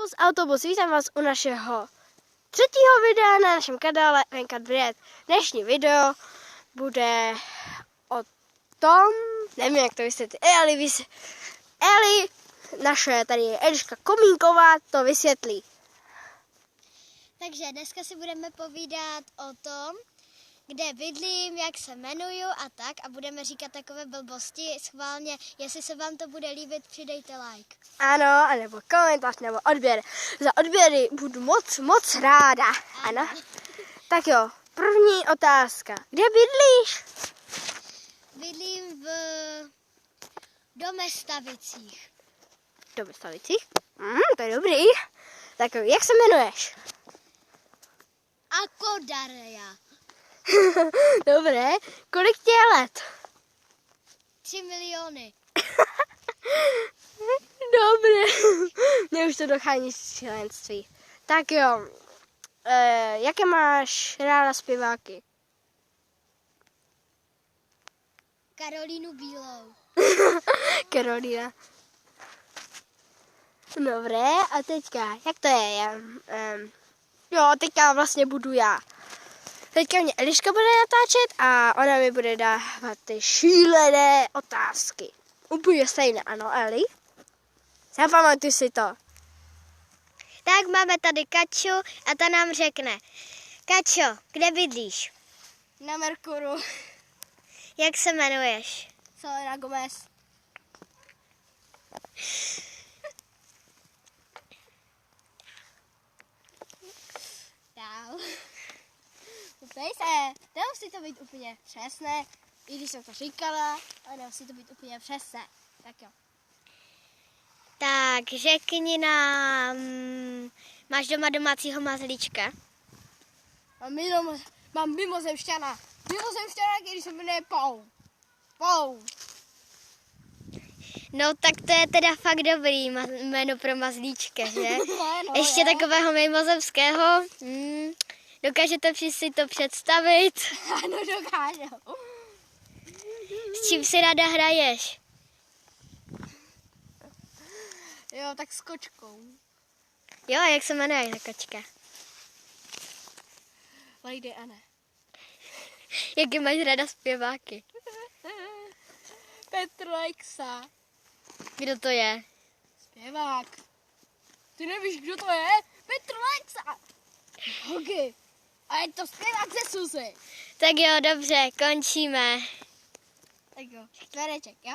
Bus Autobus, vítám vás u našeho třetího videa na našem kanále Venkat Vred. Dnešní video bude o tom, nevím jak to vysvětlit, Eli, naše tady je Eliška Komínková, to vysvětlí. Takže dneska si budeme povídat o tom, kde bydlím, jak se jmenuju a tak a budeme říkat takové blbosti. Schválně, jestli se vám to bude líbit, přidejte like. Ano, nebo komentář, nebo odběr. Za odběry budu moc ráda. Ano. Tak jo, první otázka. Kde bydlíš? Bydlím v Domestavicích. V Domestavicích? To je dobrý. Tak jo, jak se jmenuješ? Akodaria. Dobré. Kolik ti je let? 3 miliony. Dobré. Mě už to dochází z členství. Tak jo. Jaké máš ráda zpěváky? Karolínu Bílou. Karolína. Dobré. A teďka, jak to je? Jo, teďka vlastně budu já. Teďka mě Eliška bude natáčet a ona mi bude dávat ty šílené otázky. Úplně stejné, ano, Eli? Zapamatuj si to. Tak máme tady Kaču a ta nám řekne. Kačo, kde bydlíš? Na Merkuru. Jak se jmenuješ? Selena Gomez. Dál. Upej se. Nemusí to být úplně přesné, i když jsem to říkala, ale nemusí to být úplně přesné. Tak jo. Tak řekni nám, máš doma domácího mazlíčka? Mám mimozemšťana. Mimozemšťana, který se jmenuje Pou. Pou. No tak to je teda fakt dobrý jméno pro mazlíčka, že? No, Ještě takového mimozemského. Dokážete si to představit? Ano, dokážu. S čím si ráda hraješ? Jo, tak s kočkou. Jo, a jak se jmenuje ta kočka? Lady Anne. Jaký máš ráda zpěváky? Petr Lexa. Kdo to je? Zpěvák. Ty nevíš, kdo to je? Petr Lexa. Hoky. A je to zpěvák ze Suzy. Tak jo, dobře, končíme. Tak jo, čtvereček, jo?